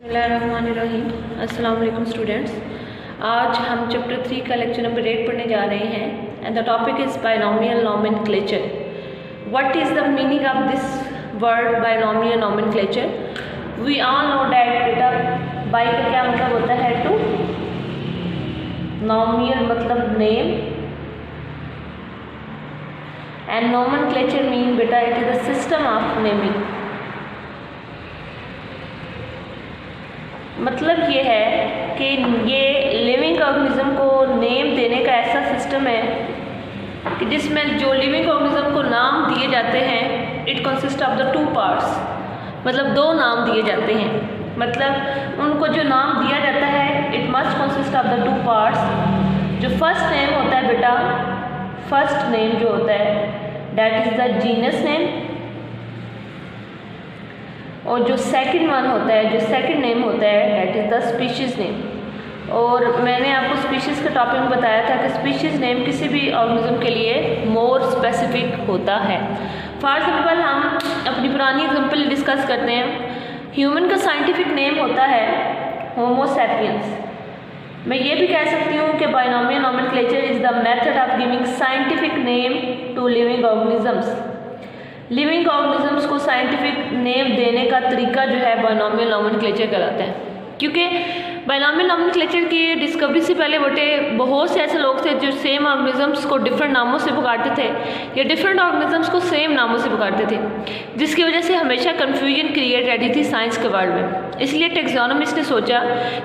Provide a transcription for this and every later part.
बिस्मिल्लाहिर्रहमानिर्रहीम। अस्सलाम वालेकुम स्टूडेंट्स। आज हम चैप्टर 3 का लेक्चर नंबर 8 पढ़ने जा रहे हैं and the topic is binomial nomenclature. What is the meaning of this word binomial nomenclature? We all know that बेटा बाई का क्या मतलब होता है टू, नॉमियल मतलब नेम एंड नॉमेनक्लेचर मीन बेटा it is the system of naming. मतलब ये है कि ये लिविंग ऑर्गेनिज्म को नेम देने का ऐसा सिस्टम है कि जिसमें जो लिविंग ऑर्गेनिज्म को नाम दिए जाते हैं it consist of the two parts, मतलब दो नाम दिए जाते हैं। मतलब उनको जो नाम दिया जाता है it must consist of the two parts. जो फर्स्ट नेम होता है बेटा, फर्स्ट नेम जो होता है that is the genus name, और जो सेकंड वन होता है, जो सेकंड नेम होता है that is the species name. और मैंने आपको स्पीशीज़ का टॉपिक बताया था कि स्पीशीज़ नेम किसी भी ऑर्गेनिज्म के लिए मोर स्पेसिफिक होता है। फॉर एग्जाम्पल हम अपनी पुरानी एग्जाम्पल डिस्कस करते हैं। ह्यूमन का साइंटिफिक नेम होता है होमो सैपियंस। मैं ये भी कह सकती हूँ कि binomial nomenclature is the method of giving scientific name to living organisms. Living organisms को साइंटिफिक नेम देने का तरीका जो है बायनॉमियल नॉमेनक्लेचर कहलाता है। क्योंकि बायनॉमियल नॉमेनक्लेचर की डिस्कवरी से पहले बहुत से ऐसे लोग थे जो सेम ऑर्गेनिजम्स को डिफरेंट नामों से पुकारते थे या डिफरेंट ऑर्गेनिजम्स को सेम नामों से पुकारते थे, जिसकी वजह से हमेशा कन्फ्यूजन क्रिएट रहती थी साइंस के वर्ल्ड में। इसलिए टैक्सोनॉमिस्ट ने सोचा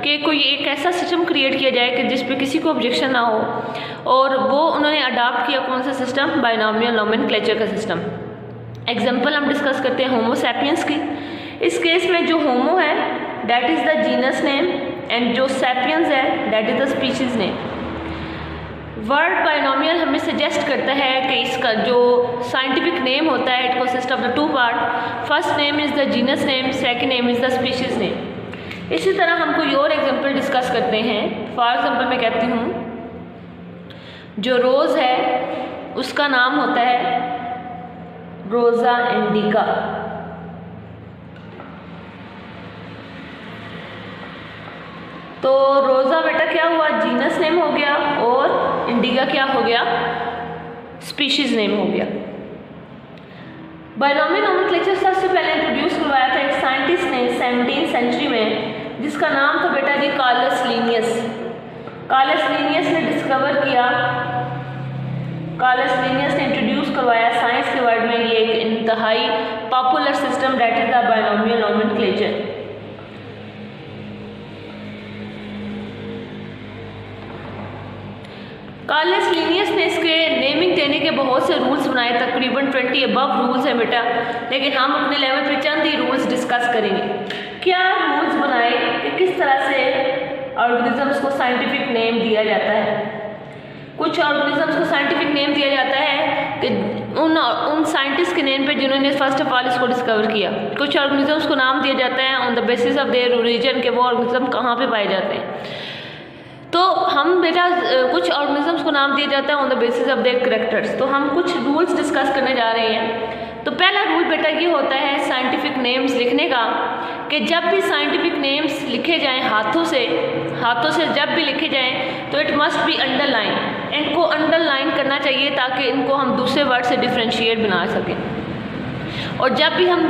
कि कोई एक ऐसा सिस्टम क्रिएट किया जाए कि जिस पे किसी को ऑब्जेक्शन ना हो, और वो उन्होंने अडॉप्ट किया कौन सा सिस्टम, बायनॉमियल नॉमेनक्लेचर का सिस्टम। एग्जाम्पल हम डिस्कस करते हैं होमो सैपियंस की। इस केस में जो होमो है that is the genus name and जो सैपियंस है that is the species name. Word binomial हमें सजेस्ट करता है कि इसका जो साइंटिफिक नेम होता है it consist of the two part. First name is the genus name, second name is the species name. इसी तरह हम कोई और एग्जाम्पल डिस्कस करते हैं। फॉर एग्जाम्पल मैं कहती हूँ जो रोज़ है उसका नाम होता है रोज़ा इंडिका। तो रोज़ा बेटा क्या हुआ, जीनस नेम हो गया, और इंडिका क्या हो गया, स्पीशीज़ नेम हो गया। बायनॉमियल नॉमेनक्लेचर सबसे पहले इंट्रोड्यूस करवाया था एक साइंटिस्ट ने 17वीं सेंचुरी में, जिसका नाम था बेटा जी कार्लस लिनियस। कार्लस लिनियस ने डिस्कवर किया, कार्लस लिनियस ने इंट्रोड्यूस करवाया साइंस के वर्ल्ड में ये एक इंतहाई popular system that is the binomial nomenclature. Carolus Linnaeus ने इसके नेमिंग देने के बहुत से रूल्स बनाए, तकरीबन 20 अबव रूल्स हैं बेटा, लेकिन हम अपने लेवल पे चंद ही रूल्स डिस्कस करेंगे। क्या रूल्स बनाए कि किस तरह से ऑर्गेनिजम्स को साइंटिफिक नेम दिया जाता है। कुछ ऑर्गेनिजम्स को साइंटिफिक नेम दिया जाता है कि उन साइंटिस्ट के नेम पे जिन्होंने फर्स्ट ऑफ ऑल इसको डिस्कवर किया। कुछ ऑर्गेनिजम्स को नाम दिया जाता है on the basis of their origin के वो ऑर्गेनिज्म कहाँ पे पाए जाते हैं। तो हम बेटा कुछ ऑर्गेनिजम्स को नाम दिया जाता है on the basis of their characters. तो हम कुछ रूल्स डिस्कस करने जा रहे हैं। तो पहला रूल बेटा ये होता है साइंटिफिक नेम्स लिखने का, कि जब भी साइंटिफिक नेम्स लिखे जाएं हाथों से जब भी लिखे जाएं तो इट मस्ट बी अंडरलाइन। इनको अंडरलाइन करना चाहिए ताकि इनको हम दूसरे वर्ड से डिफ्रेंशिएट बना सकें। और जब भी हम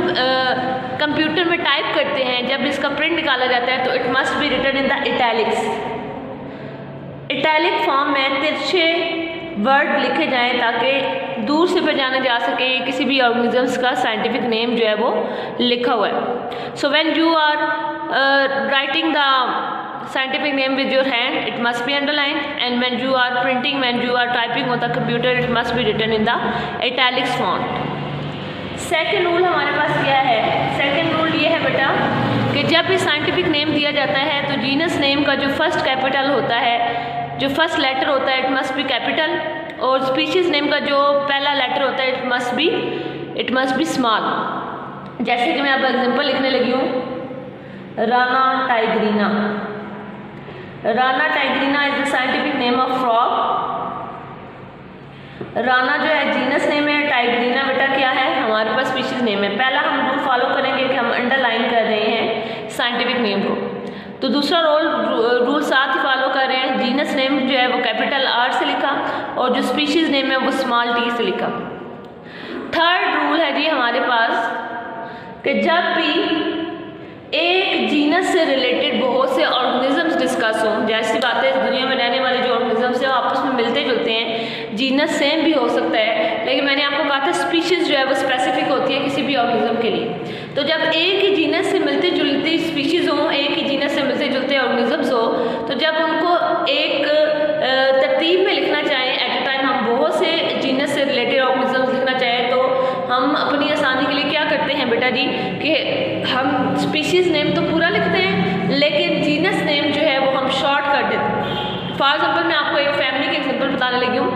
कंप्यूटर में टाइप करते हैं, जब इसका प्रिंट निकाला जाता है तो it must be written in the italics. Italic form में तिरछे वर्ड लिखे जाएं ताकि दूर से पहचाना जा सके किसी भी ऑर्गेनिजम्स का साइंटिफिक नेम जो है वो लिखा हुआ है। So when you are writing the scientific name with your hand it must be underlined, and when you are typing on the computer it must be written in the italics font। Second rule हमारे पास क्या है, second rule ये है बेटा कि जब भी scientific name दिया जाता है तो जीनस नेम का जो फर्स्ट कैपिटल होता है, जो फर्स्ट लेटर होता है इट मस्ट बी कैपिटल, और स्पीशीज़ नेम का जो पहला लेटर होता है इट मस्ट बी स्मॉल। जैसे कि मैं अब एग्जांपल लिखने लगी हूँ, Rana tigrina. Rana tigrina is the scientific name of frog. Rana जो है जीनस नेम है, टाइग्रीना बेटा क्या है हमारे पास स्पीशीज़ नेम है। पहला हम रूल फॉलो करेंगे कि हम अंडरलाइन कर रहे हैं साइंटिफिक नेम को। तो दूसरा रूल साथ ही फॉलो कर रहे हैं, जीनस नेम जो है वो कैपिटल आर से लिखा और जो स्पीशीज़ नेम है वो स्मॉल टी से लिखा। थर्ड रूल है जी हमारे पास कि जब भी एक जीनस से रिलेटेड बहुत से ऑर्गेनिजम्स डिस्कस हों, जैसी बातें इस दुनिया में रहने वाले जो ऑर्गेनिजम्स हैं वो आपस में मिलते जुलते हैं, जीनस सेम भी हो सकता है, लेकिन मैंने आपको कहा था स्पीशीज़ जो है वो स्पेसिफिक होती है किसी भी ऑर्गेनिज्म के लिए। तो जब एक ही जीनस से मिलते जुलती स्पीशीज़ हों, एक ही जीनस से मिलते जुलते ऑर्गेनिजम्स हो, तो जब उनको एक तरतीब में लिखना चाहें एट अ टाइम, हम बहुत से जीनस से रिलेटेड ऑर्गेनिजम्स लिखना चाहें, तो हम अपनी आसानी के लिए क्या करते हैं बेटा जी कि हम स्पीशीज़ नेम तो पूरा लिखते हैं लेकिन जीनस नेम जो है वो हम शॉर्ट कर देते हैं। फॉर एग्जांपल मैं आपको एक फैमिली की एग्जांपल बताने लगी हूँ।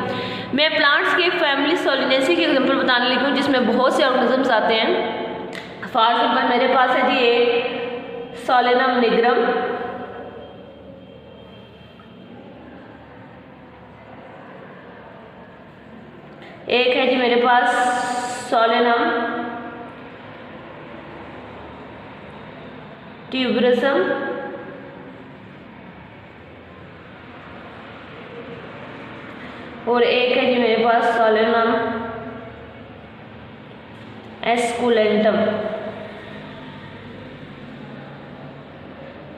मैं प्लांट्स की एक फैमिली सोलिनेसी की एग्जांपल बताने लगी हूँ जिसमें बहुत से ऑर्गेनिजम्स आते हैं। फॉर एग्जांपल मेरे पास है जी एक सोलेनम निग्रम, एक है जी मेरे पास सोलेनम ट्यूबरसम, और एक है जी मेरे पास सोलेनम एस्कुलेंटम।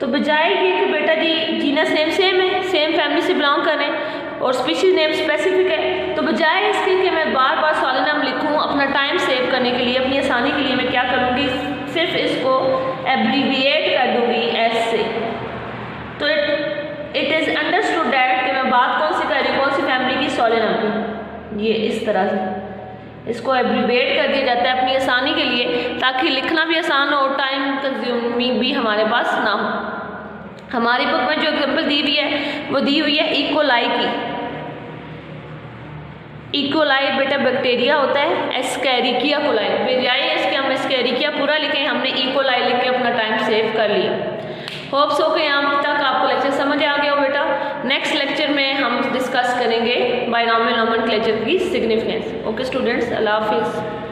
तो बजाय ये कि बेटा जी जीनस नेम सेम है, सेम फैमिली से बिलोंग कर रहे हैं और स्पीशीज नेम स्पेसिफिक है, तो बजाय इसके कि मैं बार बार सोलेनम लिखूं अपना टाइम सेव करने के लिए, अपनी आसानी के लिए मैं क्या करूँगी, सिर्फ इसको एब्रीविएट कर दूँगी एस से। तो इट इज़ अंडरस्टूड दैट कि मैं बात कौन सी कर रही हूँ, कौन सी फैमिली की, सोलेनम की। ये इस तरह से इसको एब्रीविएट कर दिया जाता है अपनी आसानी के लिए, ताकि लिखना भी आसान हो और टाइम कंज्यूमिंग भी हमारे पास ना हो। हमारी बुक में जो एग्जाम्पल दी हुई है वो दी हुई है इकोलाई की। इकोलाई बेटा बैक्टीरिया होता है, एस्केरिकिया कोलाई, बजाय इसके हम एस्केरिकिया पूरा लिखें, हमने इकोलाई लिख के अपना टाइम सेव कर लिया। होप्स हो कि यहाँ तक आपको लेक्चर समझ आ गया हो बेटा। नेक्स्ट लेक्चर में हम डिस्कस करेंगे बायनॉमियल नोमेनक्लेचर की सिग्निफिकेंस। ओके स्टूडेंट्स, अल्लाह हाफिज़।